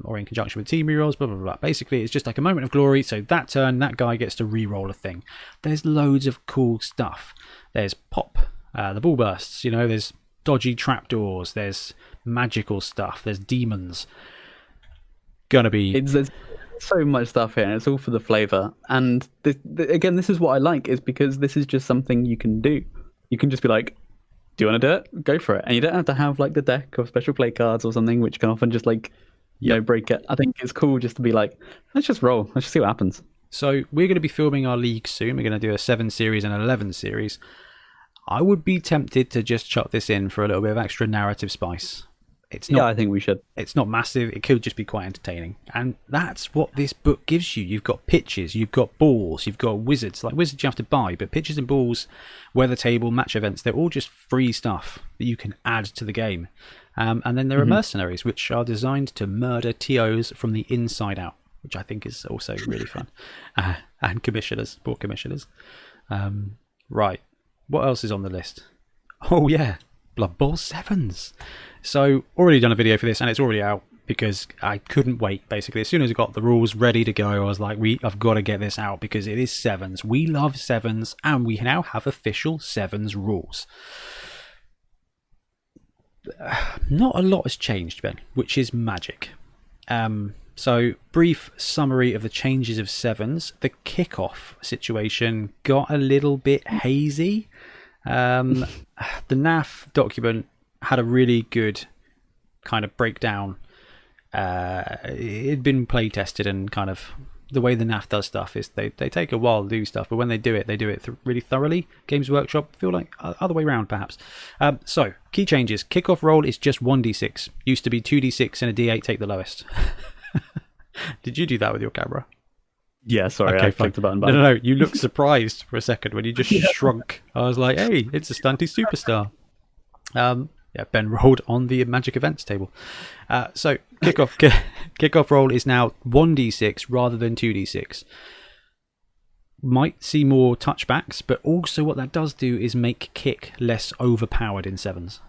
Or in conjunction with team rerolls, blah blah blah. Basically, it's just like a moment of glory. So that turn, that guy gets to re-roll a thing. There's loads of cool stuff. There's pop, the ball bursts. There's dodgy trapdoors. There's magical stuff. There's demons. Gonna be. There's so much stuff here, and it's all for the flavor. And again, this is what I like, is because this is just something you can do. You can just be like, do you want to do it? Go for it. And you don't have to have like the deck of special play cards or something, which can often just like, break it. I think it's cool just to be like, let's just roll. Let's just see what happens. So we're going to be filming our league soon. We're going to do a 7 series and an 11 series. I would be tempted to just chuck this in for a little bit of extra narrative spice. It's not, I think we should. It's not massive. It could just be quite entertaining. And that's what this book gives you. You've got pitches, you've got balls, you've got wizards. Like wizards you have to buy, but pitches and balls, weather table, match events, they're all just free stuff that you can add to the game. And then there are mercenaries, which are designed to murder TOs from the inside out, which I think is also really fun. And commissioners, poor commissioners. Right. What else is on the list? Oh, yeah. Blood Bowl 7s. So, already done a video for this, and it's already out because I couldn't wait, basically. As soon as I got the rules ready to go, I was like, I've got to get this out because it is 7s. We love 7s, and we now have official 7s rules. Not a lot has changed, Ben, which is magic. So, brief summary of the changes of 7s. The kickoff situation got a little bit hazy. The NAF document had a really good kind of breakdown. It'd been play tested, and kind of the way the NAF does stuff is they take a while to do stuff, but when they do it really thoroughly. Games Workshop feel like other way around, perhaps. So, key changes. Kickoff roll is just 1d6. Used to be 2d6 and a d8, take the lowest. Did you do that with your camera? Yeah, sorry, okay, I clicked the button. No. You looked surprised for a second when you just shrunk. I was like, hey, it's a stunty superstar. Ben rolled on the Magic Events table. So kickoff roll is now 1d6 rather than 2d6. Might see more touchbacks, but also what that does do is make kick less overpowered in 7s.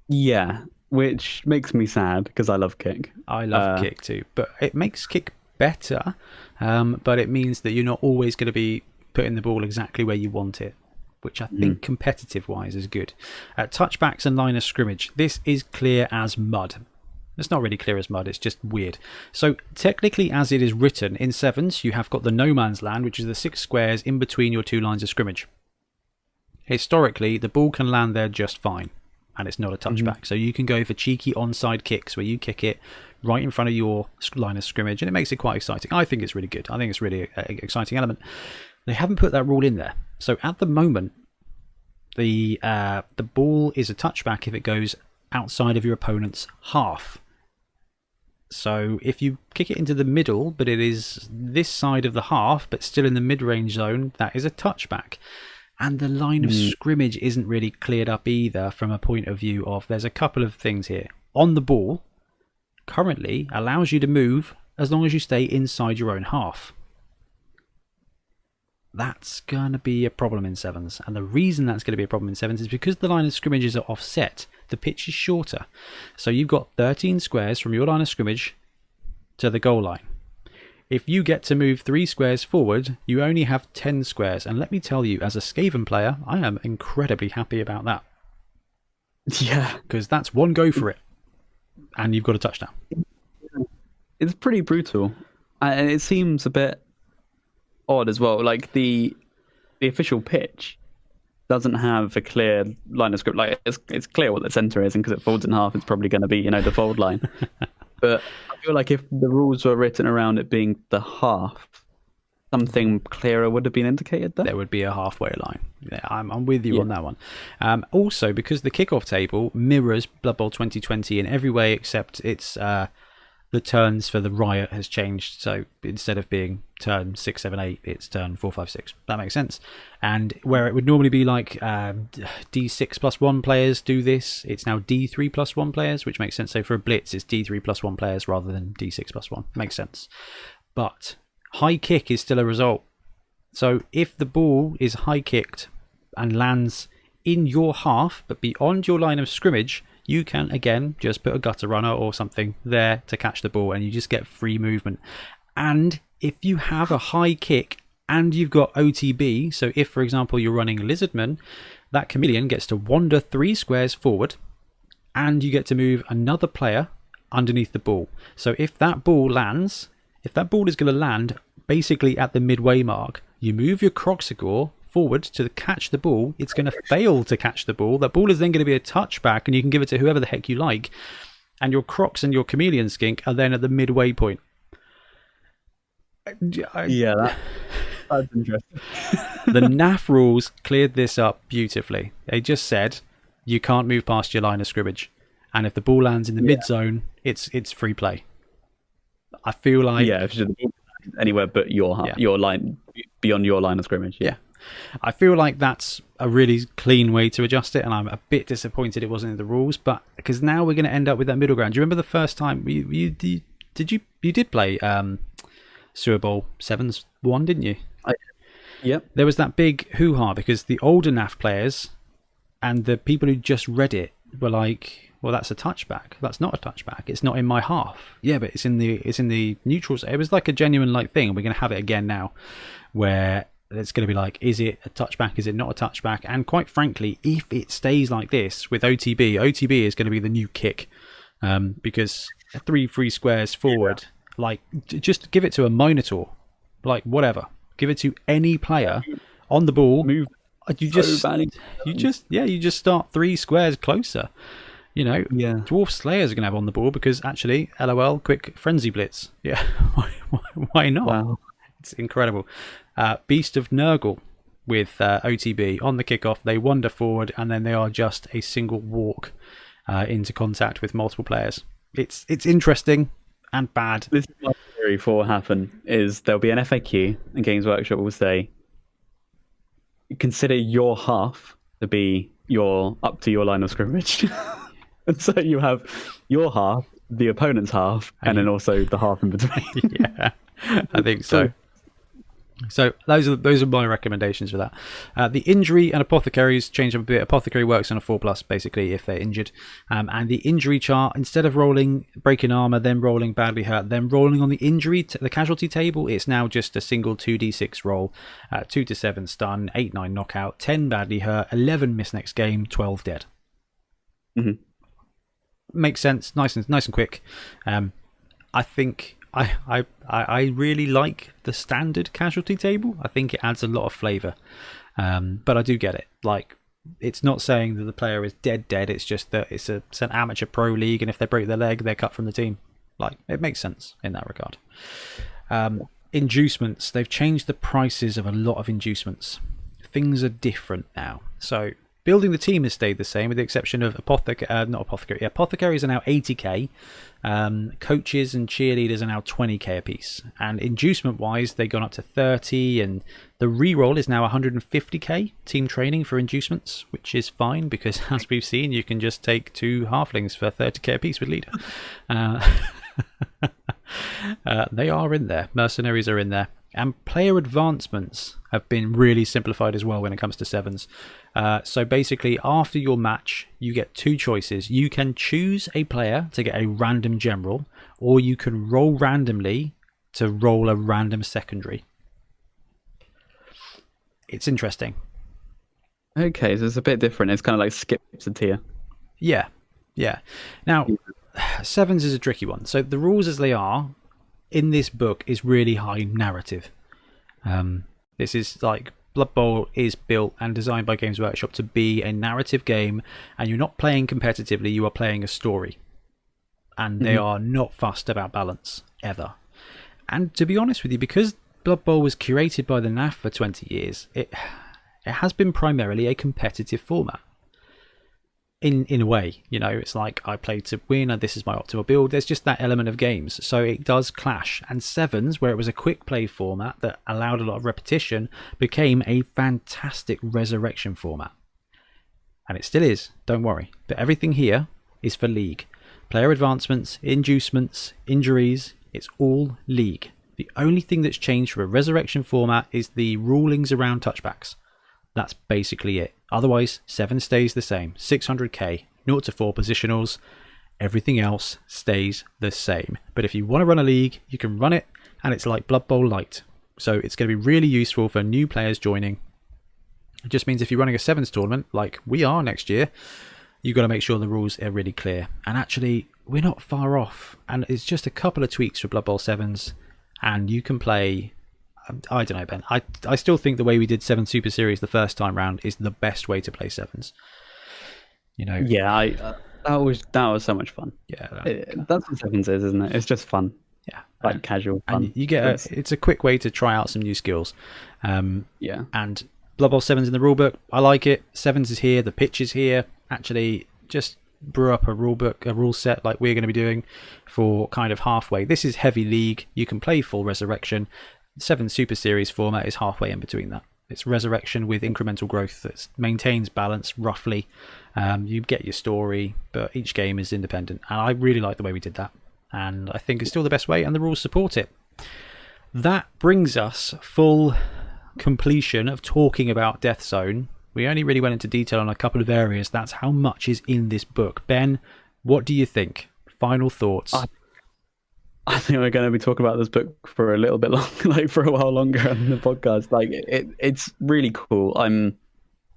Yeah, which makes me sad because I love kick. I love kick too, but it makes kick better, but it means that you're not always going to be putting the ball exactly where you want it, which I think competitive wise is good. Touchbacks and line of scrimmage, this is clear as mud. It's not really clear as mud, it's just weird. So technically, as it is written in 7s, you have got the no man's land, which is the 6 squares in between your 2 lines of scrimmage. Historically, the ball can land there just fine, and it's not a touchback. So you can go for cheeky onside kicks where you kick it right in front of your line of scrimmage, and it makes it quite exciting. I think it's really good. I think it's really an exciting element. They haven't put that rule in there. So at the moment, the ball is a touchback if it goes outside of your opponent's half. So if you kick it into the middle, but it is this side of the half, but still in the mid-range zone, that is a touchback. And the line of scrimmage isn't really cleared up either from a point of view of, there's a couple of things here. On the ball, currently allows you to move as long as you stay inside your own half. That's going to be a problem in 7s. And the reason that's going to be a problem in 7s is because the line of scrimmages are offset. The pitch is shorter. So you've got 13 squares from your line of scrimmage to the goal line. If you get to move 3 squares forward, you only have 10 squares. And let me tell you, as a Skaven player, I am incredibly happy about that. Yeah. Because that's one go for it. And you've got a touchdown. It's pretty brutal. And it seems a bit odd as well. Like the official pitch doesn't have a clear line of script. Like it's clear what the center is, and because it folds in half, it's probably going to be the fold line. But I feel like if the rules were written around it being the half, something clearer would have been indicated there. There would be a halfway line. Yeah, I'm with you on that one. Also, because the kickoff table mirrors Blood Bowl 2020 in every way except it's the the turns for the riot has changed. So instead of being turn 6, 7, 8, it's turn 4, 5, 6. That makes sense. And where it would normally be like D6 plus 1 players do this, it's now D3 plus 1 players, which makes sense. So for a blitz, it's D3 plus 1 players rather than D6 plus 1. Makes sense. But high kick is still a result. So if the ball is high kicked and lands in your half, but beyond your line of scrimmage, you can again just put a gutter runner or something there to catch the ball, and you just get free movement. And if you have a high kick and you've got OTB, so if for example you're running Lizardman, that chameleon gets to wander 3 squares forward, and you get to move another player underneath the ball. So if that ball lands, if that ball is going to land basically at the midway mark, you move your Croxigore forward to catch the ball. It's going to fail to catch the ball. That ball is then going to be a touchback, and you can give it to whoever the heck you like. And your Crocs and your Chameleon Skink are then at the midway point. Yeah, that's interesting. The NAF rules cleared this up beautifully. They just said you can't move past your line of scrimmage, and if the ball lands in the mid zone, it's free play. I feel like if the ball anywhere but your line, beyond your line of scrimmage. Yeah. I feel like that's a really clean way to adjust it, and I'm a bit disappointed it wasn't in the rules, but because now we're going to end up with that middle ground. Do you remember the first time you did play Sewer Bowl 7's 1, didn't you? Yep. There was that big hoo-ha because the older NAF players and the people who just read it were like, well, that's a touchback. That's not a touchback. It's not in my half. Yeah, but it's in the neutrals. It was like a genuine thing. We're going to have it again now, where it's going to be like, is it a touchback? Is it not a touchback? And quite frankly, if it stays like this with OTB is going to be the new kick, because 3 free squares forward, just give it to a Minotaur, whatever. Give it to any player on the ball. Move. You just start 3 squares closer. Dwarf Slayers are going to have on the ball because actually, LOL, quick frenzy blitz. Yeah, why not? Wow. It's incredible. Beast of Nurgle with OTB on the kickoff. They wander forward and then they are just a single walk into contact with multiple players. It's interesting and bad. This is my theory for what happen is there'll be an FAQ and Games Workshop will say, consider your half to be up to your line of scrimmage. And so you have your half, the opponent's half, and then also the half in between. Yeah, I think so. So those are my recommendations for that. The injury and apothecaries change up a bit. Apothecary works on a 4+ basically if they're injured. And the injury chart, instead of rolling breaking armor, then rolling badly hurt, then rolling on the the casualty table, it's now just a single 2d6 roll. 2 to 7 stun, 8, 9 knockout, 10 badly hurt, 11 miss next game, 12 dead. Mm-hmm. Makes sense. Nice and quick. I think I really like the standard casualty table. I think it adds a lot of flavour. But I do get it. It's not saying that the player is dead. It's just that it's an amateur pro league, and if they break their leg, they're cut from the team. It makes sense in that regard. Inducements. They've changed the prices of a lot of inducements. Things are different now. So building the team has stayed the same, with the exception of apothecaries are now 80k. Coaches and cheerleaders are now 20k a piece, and inducement wise they've gone up to 30, and the reroll is now 150k team training for inducements, which is fine because as we've seen, you can just take 2 halflings for 30k a piece with leader. They are in there. Mercenaries are in there, and player advancements have been really simplified as well when it comes to 7s. So basically, after your match, you get 2 choices. You can choose a player to get a random general, or you can roll randomly to roll a random secondary. It's interesting. Okay, so it's a bit different. It's kind of like skips a tier. Yeah. Now, 7s is a tricky one. So the rules as they are in this book is really high narrative. This is Blood Bowl is built and designed by Games Workshop to be a narrative game, and you're not playing competitively, you are playing a story. And they are not fussed about balance, ever. And to be honest with you, because Blood Bowl was curated by the NAF for 20 years, it has been primarily a competitive format. in a way, it's like I play to win and this is my optimal build. There's just that element of games, so it does clash. And Sevens, where it was a quick play format that allowed a lot of repetition, became a fantastic resurrection format, and it still is, don't worry. But everything here is for League. Player advancements, inducements, injuries, it's all League. The only thing that's changed for a resurrection format is the rulings around touchbacks. That's basically it. Otherwise, 7 stays the same. 600k, 0 to 4 positionals. Everything else stays the same. But if you want to run a league, you can run it, and it's like Blood Bowl Light. So it's going to be really useful for new players joining. It just means if you're running a 7s tournament, like we are next year, you've got to make sure the rules are really clear. And actually, we're not far off. And it's just a couple of tweaks for Blood Bowl 7s, and you can play... I don't know, Ben. I still think the way we did 7 Super Series the first time round is the best way to play 7s. Yeah, that was so much fun. Yeah, that's what 7s is, isn't it? It's just fun. Yeah, like casual fun. And you get it's a quick way to try out some new skills. Yeah, and Blood Bowl 7's in the rulebook. I like it. 7s is here. The pitch is here. Actually, just brew up a rule set like we're going to be doing for kind of halfway. This is heavy League. You can play full Resurrection. 7 Super Series format is halfway in between that. It's Resurrection with incremental growth that maintains balance roughly. You get your story, but each game is independent. And I really like the way we did that. And I think it's still the best way, and the rules support it. That brings us full completion of talking about Death Zone. We only really went into detail on a couple of areas. That's how much is in this book. Ben, what do you think? Final thoughts? I think we're going to be talking about this book for a little bit long, like for a while longer on the podcast. Like it's really cool. I'm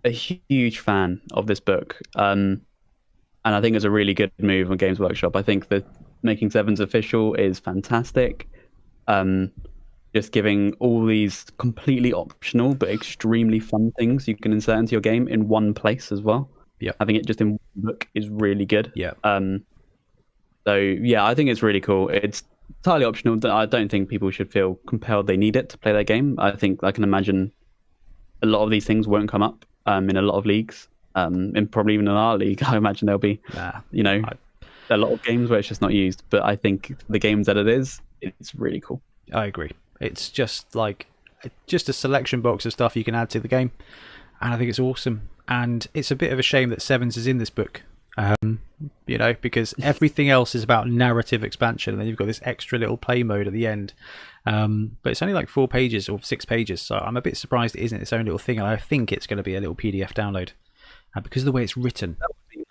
a huge fan of this book, and I think it's a really good move on Games Workshop. I think that making 7s official is fantastic. Just giving all these completely optional but extremely fun things you can insert into your game in one place as well. Yeah, having it just in one book is really good. Yeah. So yeah, I think it's really cool. It's entirely optional. I don't think people should feel compelled they need it to play their game. I think I can imagine a lot of these things won't come up in a lot of leagues, and probably even in our league. I imagine there'll be, a lot of games where it's just not used. But I think the games that it is, it's really cool. I agree. It's just a selection box of stuff you can add to the game, and I think it's awesome. And it's a bit of a shame that 7s is in this book. Because everything else is about narrative expansion, and then you've got this extra little play mode at the end. But it's only like 4 pages or 6 pages, so I'm a bit surprised it isn't its own little thing, and I think it's going to be a little PDF download because of the way it's written. That would be nice.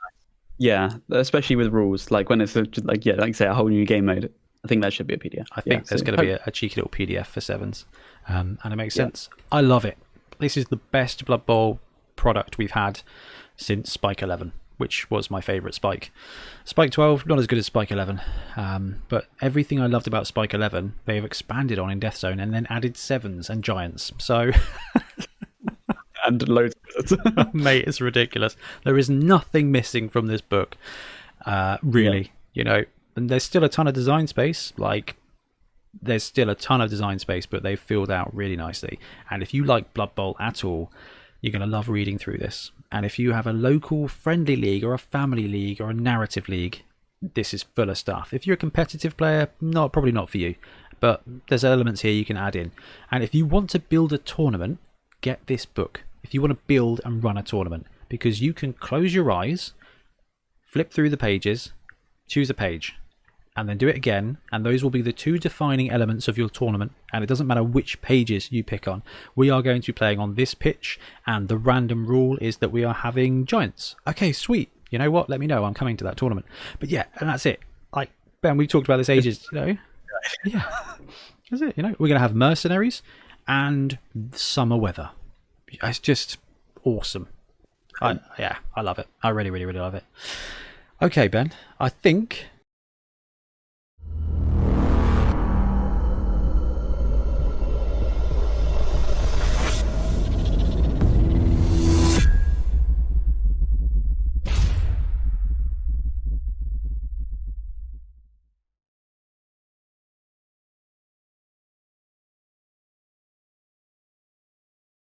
Yeah, especially with rules, like when it's like you say, a whole new game mode. I think that should be a PDF. I think there's going to be a cheeky little PDF for 7s, and it makes sense. I love it. This is the best Blood Bowl product we've had since Spike 11. Which was my favourite Spike. Spike 12, not as good as Spike 11. But everything I loved about Spike 11, they have expanded on in Death Zone and then added 7s and Giants. So... and loads of it. Mate, it's ridiculous. There is nothing missing from this book. Really. And there's still a ton of design space. But they've filled out really nicely. And if you like Blood Bowl at all, you're going to love reading through this. And if you have a local friendly league or a family league or a narrative league, this is full of stuff. If you're a competitive player, probably not for you. But there's elements here you can add in. And if you want to build a tournament, get this book. If you want to build and run a tournament, because you can close your eyes, flip through the pages, choose a page, and then do it again, and those will be the 2 defining elements of your tournament, and it doesn't matter which pages you pick on. We are going to be playing on this pitch, and the random rule is that we are having Giants. Okay, sweet. You know what? Let me know. I'm coming to that tournament. But yeah, and that's it. Like, Ben, we talked about this ages, Yeah. That's it, We're going to have mercenaries and summer weather. It's just awesome. I love it. I really, really, really love it. Okay, Ben, I think